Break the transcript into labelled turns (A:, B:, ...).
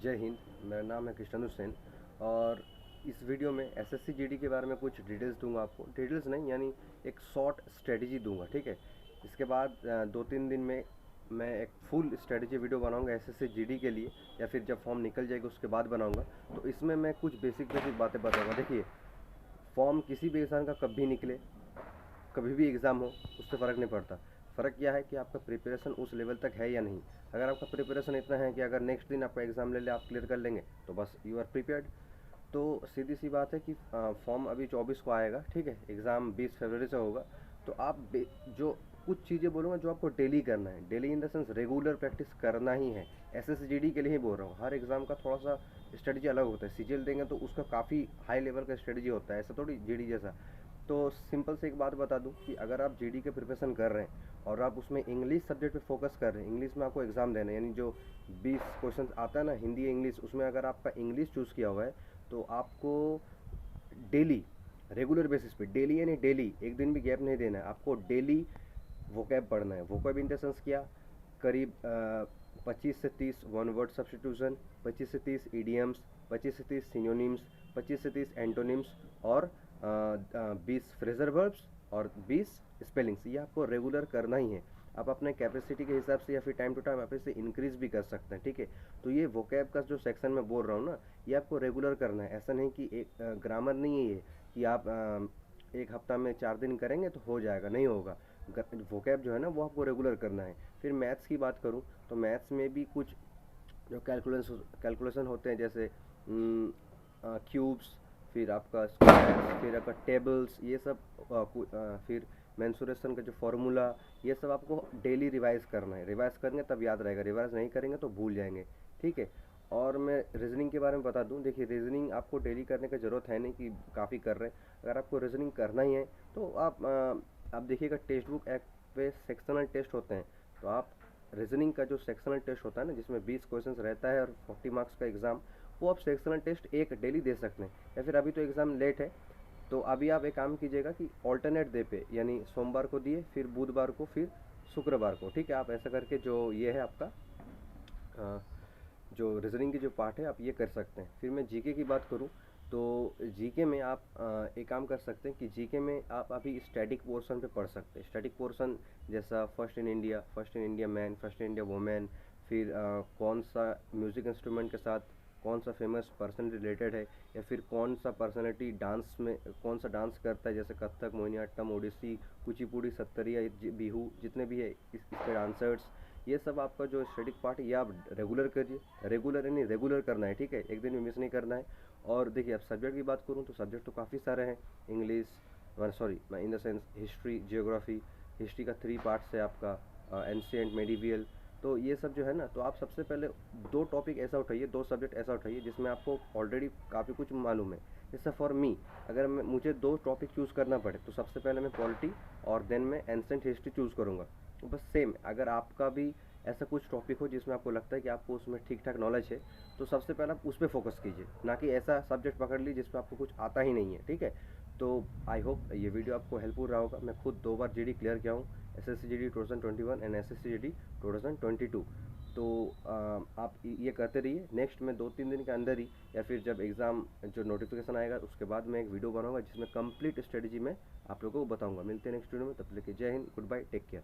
A: जय हिंद। मेरा नाम है कृष्णेंदु सेन और इस वीडियो में एसएससी जीडी के बारे में कुछ डिटेल्स दूंगा आपको। डिटेल्स नहीं यानी एक शॉर्ट स्ट्रेटजी दूंगा, ठीक है। इसके बाद 2-3 दिन में मैं एक फुल स्ट्रेटजी वीडियो बनाऊंगा एसएससी जीडी के लिए, या फिर जब फॉर्म निकल जाएगा उसके बाद बनाऊंगा। तो इसमें मैं कुछ बेसिक बातें बताऊँगा। देखिए, फॉर्म किसी भी इंसान का कभी निकले, कभी भी एग्ज़ाम हो, उससे फ़र्क नहीं पड़ता। फ़र्क क्या है कि आपका प्रिपरेशन उस लेवल तक है या नहीं। अगर आपका प्रिपरेशन इतना है कि अगर नेक्स्ट दिन आपका एग्ज़ाम ले ले आप क्लियर कर लेंगे तो बस यू आर प्रिपेयर्ड। तो सीधी सी बात है कि फॉर्म अभी 24 को आएगा, ठीक है। एग्ज़ाम 20 फरवरी से होगा। तो आप जो कुछ चीज़ें बोलूँगा जो आपको डेली करना है, daily in the sense regular practice करना ही है। एसएसजीडी के लिए ही बोल रहा हूँ। हर एग्ज़ाम का थोड़ा सा स्ट्रेटजी अलग होता है। सीजीएल देंगे तो उसका काफ़ी हाई लेवल का स्ट्रेटजी होता है, ऐसा थोड़ी जीडी जैसा। तो सिंपल से एक बात बता दूं कि अगर आप जीडी के प्रिपरेशन कर रहे हैं और आप उसमें इंग्लिश सब्जेक्ट पे फोकस कर रहे हैं, इंग्लिश में आपको एग्ज़ाम देना है, यानी जो 20 क्वेश्चन आता है ना हिंदी इंग्लिश, उसमें अगर आपका इंग्लिश चूज़ किया हुआ है तो आपको डेली रेगुलर बेसिस पे, डेली यानी डेली, एक दिन भी गैप नहीं देना है। आपको डेली वोकैब पढ़ना है। वोकैब इन द सेंस क्या, करीब 25 से 30 वन वर्ड सब्स्टिट्यूशन, 25 से 30 ईडियम्स, 25 से 30 सिनोनिम्स, 25 से 30 एंटोनिम्स और 20 फ्रेजर वर्ब्स और 20 स्पेलिंग्स। ये आपको रेगुलर करना ही है। आप अपने कैपेसिटी के हिसाब से या फिर टाइम टू टाइम आप इसे इंक्रीज भी कर सकते हैं, ठीक है। तो ये वोकैब का जो सेक्शन मैं बोल रहा हूँ ना, ये आपको रेगुलर करना है। ऐसा नहीं कि एक ग्रामर नहीं है ये कि आप एक हफ्ता में 4 दिन करेंगे तो हो जाएगा, नहीं होगा। वोकैब जो है ना वो आपको रेगुलर करना है। फिर मैथ्स की बात करूँ तो मैथ्स में भी कुछ जो कैलकुलेशन होते हैं, जैसे क्यूब्स, फिर आपका स्क्वायर्स, फिर आपका टेबल्स, ये सब फिर मेंसुरेशन का जो फॉर्मूला, ये सब आपको डेली रिवाइज करना है। रिवाइज करेंगे तब याद रहेगा, रिवाइज नहीं करेंगे तो भूल जाएंगे, ठीक है। और मैं रीजनिंग के बारे में बता दूं। देखिए, रीजनिंग आपको डेली करने की ज़रूरत है नहीं कि काफ़ी कर रहे हैं। अगर आपको रीजनिंग करना ही है तो आप देखिएगा टेक्स्ट बुक एक्ट पे सेक्शनल टेस्ट होते हैं। तो आप रीजनिंग का जो सेक्शनल टेस्ट होता है ना, जिसमें 20 क्वेश्चंस रहता है और 40 मार्क्स का एग्ज़ाम, वो आप सेक्शनल टेस्ट एक डेली दे सकते हैं। या फिर अभी तो एग्ज़ाम लेट है तो अभी आप एक काम कीजिएगा कि ऑल्टरनेट डे पे, यानी सोमवार को दिए, फिर बुधवार को, फिर शुक्रवार को, ठीक है। आप ऐसा करके जो ये है आपका जो रीजनिंग की जो पार्ट है आप ये कर सकते हैं। फिर मैं जीके की बात करूँ तो जीके में आप एक काम कर सकते हैं कि जीके में आप अभी स्टैटिक पोर्शन पे पढ़ सकते हैं। स्टैटिक पोर्शन जैसा first in India man, first in India women, फिर कौन सा म्यूज़िक इंस्ट्रूमेंट के साथ कौन सा फेमस पर्सन रिलेटेड है, या फिर कौन सा पर्सनैलिटी डांस में कौन सा डांस करता है, जैसे कथक, मोहिनीअट्टम, ओडिसी, कुचिपुड़ी, सत्तरिया, बिहू, जितने भी है इसके डांसर्स। ये सब आपका जो स्टैटिक पार्ट है ये आप रेगुलर करिए। रेगुलर यानी रेगुलर करना है, ठीक है, एक दिन भी मिस नहीं करना है। और देखिए, अब सब्जेक्ट की बात करूँ तो सब्जेक्ट तो काफ़ी सारे हैं। इंग्लिश, मैं in the sense history, geography. History का 3 पार्ट्स है आपका, एंशिएंट, मेडिवियल। तो ये सब जो है ना, तो आप सबसे पहले 2 टॉपिक ऐसा उठाइए, 2 सब्जेक्ट ऐसा उठाइए जिसमें आपको ऑलरेडी काफ़ी कुछ मालूम है। जैसे फॉर मी, अगर मुझे 2 टॉपिक चूज़ करना पड़े तो सबसे पहले मैं पॉलिटी और देन मैं एंशिएंट हिस्ट्री चूज़ करूँगा। तो बस सेम, अगर आपका भी ऐसा कुछ टॉपिक हो जिसमें आपको लगता है कि आपको उसमें ठीक ठाक नॉलेज है, तो सबसे पहले आप उस पर फोकस कीजिए, ना कि ऐसा सब्जेक्ट पकड़ लीजिए जिसमें आपको कुछ आता ही नहीं है, ठीक है। तो आई होप ये वीडियो आपको हेल्पफुल रहा होगा। मैं खुद 2 बार जीडी क्लियर किया हूँ, SSC GD 2021 and SSC GD 2022। तो आप ये करते रहिए। नेक्स्ट में 2-3 दिन के अंदर ही, या फिर जब एग्ज़ाम जो नोटिफिकेशन आएगा उसके बाद मैं एक वीडियो बनाऊंगा जिसमें कंप्लीट स्ट्रेटजी में आप लोगों को बताऊंगा। मिलते हैं नेक्स्ट वीडियो में, तब तक के लिए जय हिंद, गुड बाय, टेक केयर।